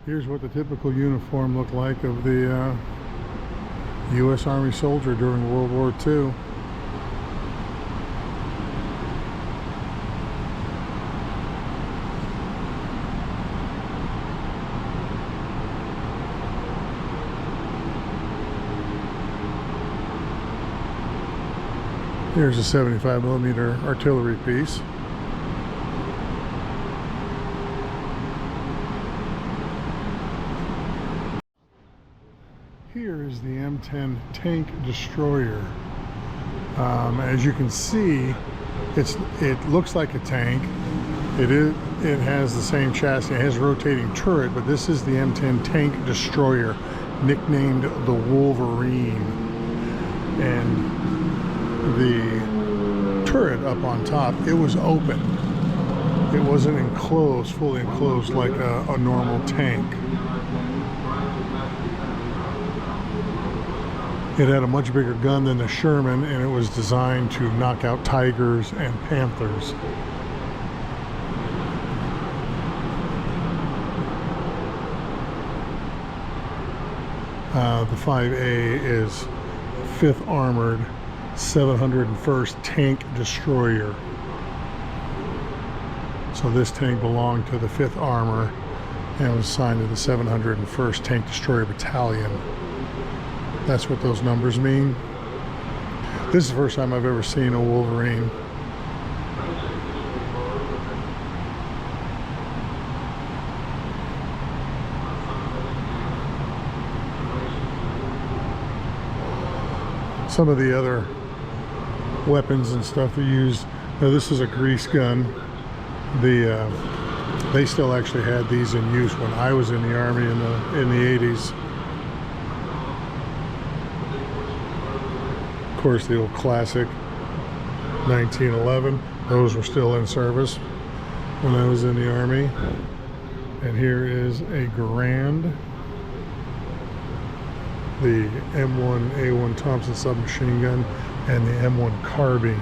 Here's what the typical uniform looked like of the U.S. Army soldier during World War II. Here's a 75mm artillery piece. Here is the M10 tank destroyer. As you can see, it looks like a tank. It has the same chassis. It has a rotating turret, but this is the M10 tank destroyer, nicknamed the Wolverine. And the turret up on top, it was open. It wasn't enclosed, fully enclosed like a normal tank. It had a much bigger gun than the Sherman, and it was designed to knock out tigers and panthers. The 5A is 5th Armored 701st Tank Destroyer. So this tank belonged to the 5th Armor and was assigned to the 701st Tank Destroyer Battalion. That's what those numbers mean. This is the first time I've ever seen a Wolverine. Some of the other weapons and stuff they used. Now this is a grease gun. They still actually had these in use when I was in the Army in the 80s. Of course, the old classic 1911. Those were still in service when I was in the Army. And here is a Garand, the M1A1 Thompson submachine gun, and the M1 carbine.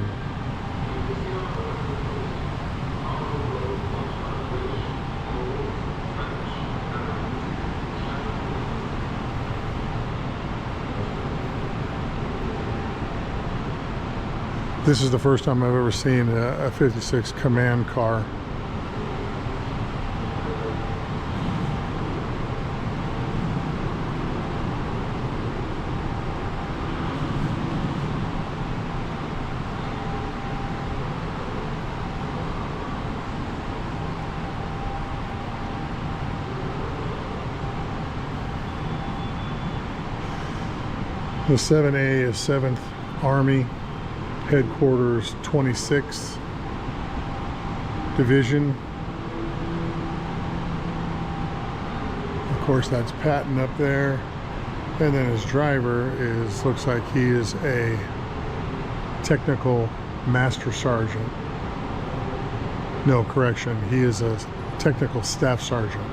This is the first time I've ever seen a 56 command car. The 7A is 7th Army Headquarters 26th Division. Of course, that's Patton up there. And then his driver looks like he is a technical master sergeant. No, correction, he is a technical staff sergeant.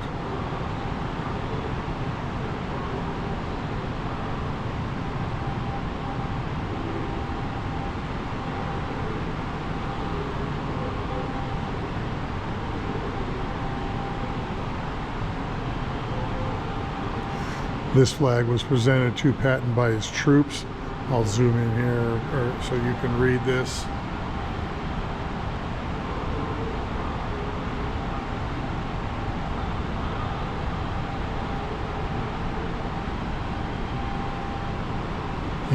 This flag was presented to Patton by his troops. I'll zoom in here so you can read this.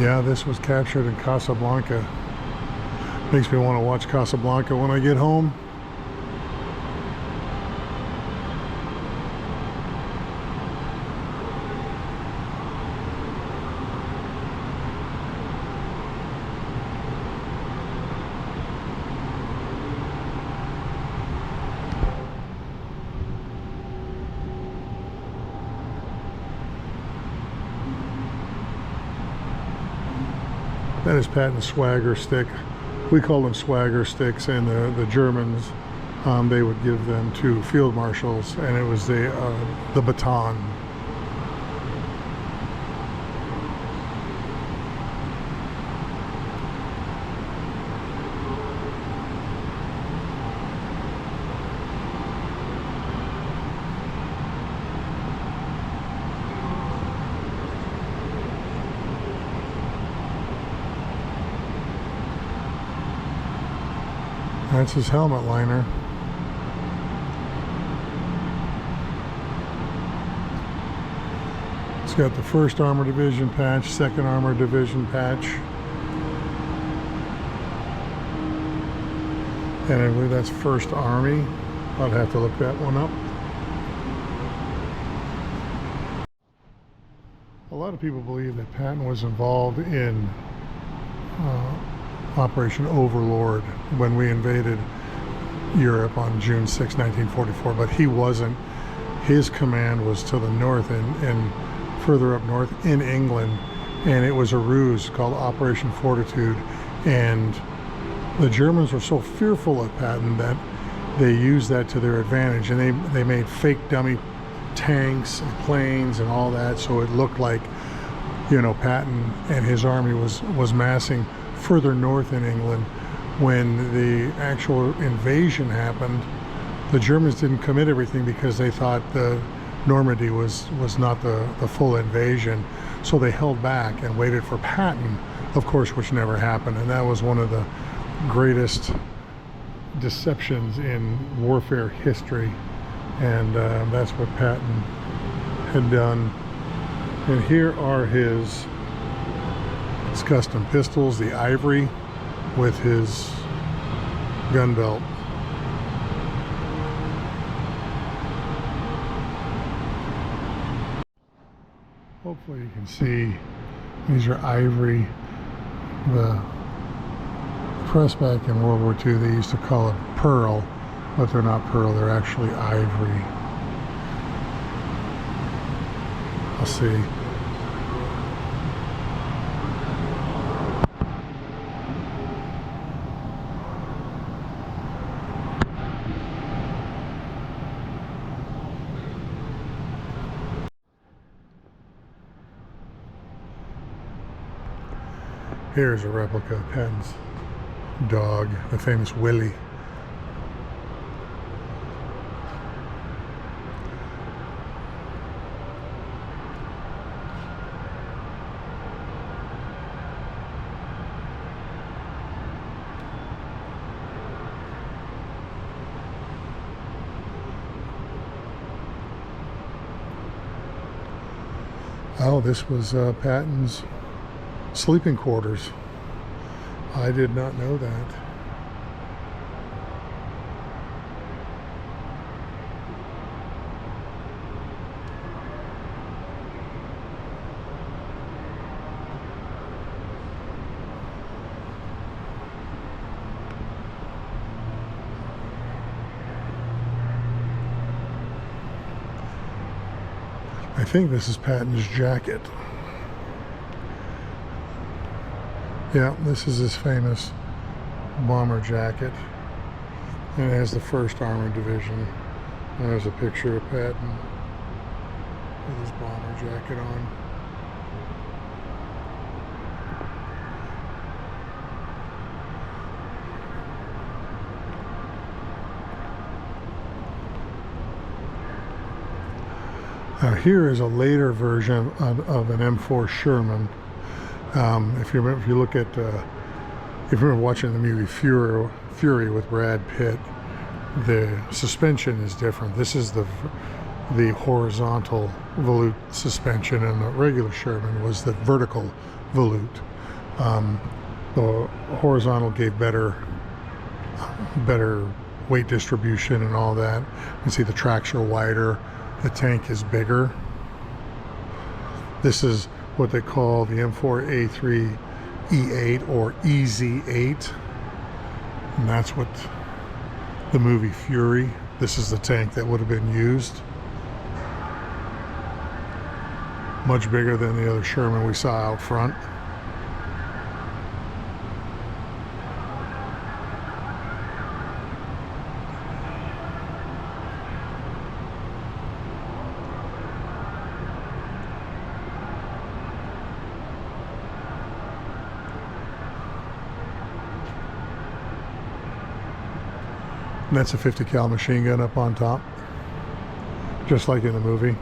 Yeah, this was captured in Casablanca. Makes me want to watch Casablanca when I get home. That is Patton's swagger stick. We call them swagger sticks, and the Germans, they would give them to field marshals, and it was the baton. That's his helmet liner. It's got the 1st Armor Division patch, 2nd Armor Division patch. And I believe that's 1st Army. I'd have to look that one up. A lot of people believe that Patton was involved in Operation Overlord when we invaded Europe on June 6, 1944, but he wasn't. His command was to the north and further up north in England, and it was a ruse called Operation Fortitude, and the Germans were so fearful of Patton that they used that to their advantage, and they made fake dummy tanks and planes and all that, so it looked like, you know, Patton and his army was massing further north in England. When the actual invasion happened, the Germans didn't commit everything because they thought the Normandy was not the full invasion, so they held back and waited for Patton, of course, which never happened. And that was one of the greatest deceptions in warfare history, and that's what Patton had done. And here are his custom pistols, the ivory with his gun belt. Hopefully you can see these are ivory. The press back in World War II, they used to call it pearl, but they're not pearl, they're actually ivory. I'll see. Here's a replica of Patton's dog, the famous Willie. Oh, this was Patton's sleeping quarters. I did not know that. I think this is Patton's jacket. Yeah, this is his famous bomber jacket, and it has the 1st Armored Division. There's a picture of Patton with his bomber jacket on. Now here is a later version of an M4 Sherman. If you look at, if you remember watching the movie Fury with Brad Pitt, the suspension is different. This is the horizontal volute suspension, and the regular Sherman was the vertical volute. The horizontal gave better weight distribution and all that. You can see the tracks are wider, the tank is bigger. This is what they call the M4A3 E8 or EZ8, and that's what the movie Fury, this is the tank that would have been used. Much bigger than the other Sherman we saw out front. And that's a 50 cal machine gun up on top, just like in the movie.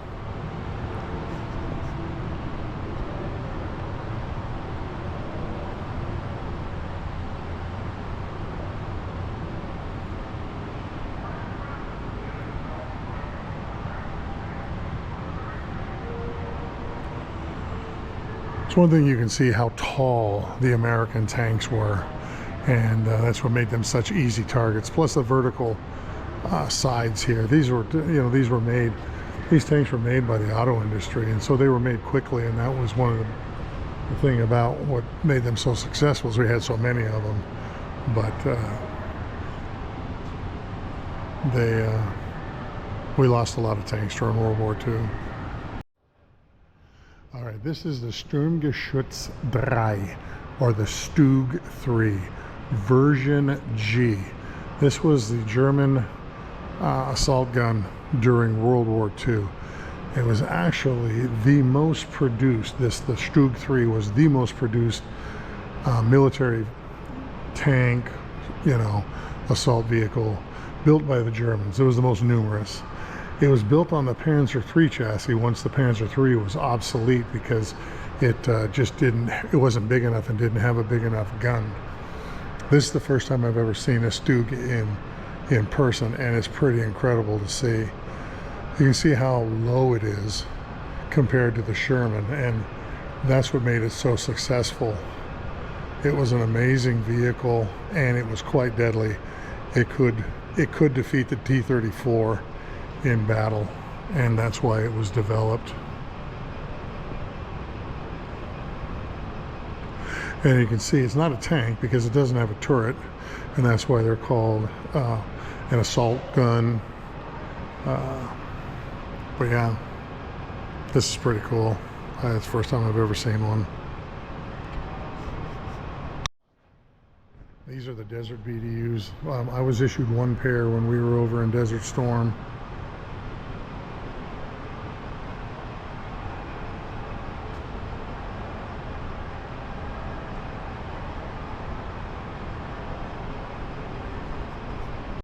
It's one thing you can see how tall the American tanks were, and that's what made them such easy targets. Plus the vertical sides here. These were, these tanks were made by the auto industry, and so they were made quickly, and that was one of the thing about what made them so successful is we had so many of them. But we lost a lot of tanks during World War II. All right, this is the Sturmgeschütz 3, or the Stug 3, version G. This was the German assault gun during World War II. It was actually the most produced, the Stug 3 was the most produced military tank, assault vehicle built by the Germans. It was the most numerous. It was built on the Panzer III chassis once the Panzer III was obsolete because it it wasn't big enough and didn't have a big enough gun. This is the first time I've ever seen a Stug in person, and it's pretty incredible to see. You can see how low it is compared to the Sherman, and that's what made it so successful. It was an amazing vehicle, and it was quite deadly. It could defeat the T-34 in battle, and that's why it was developed. And you can see it's not a tank because it doesn't have a turret, and that's why they're called an assault gun. But yeah, this is pretty cool. It's the first time I've ever seen one. These are the Desert BDUs. I was issued one pair when we were over in Desert Storm.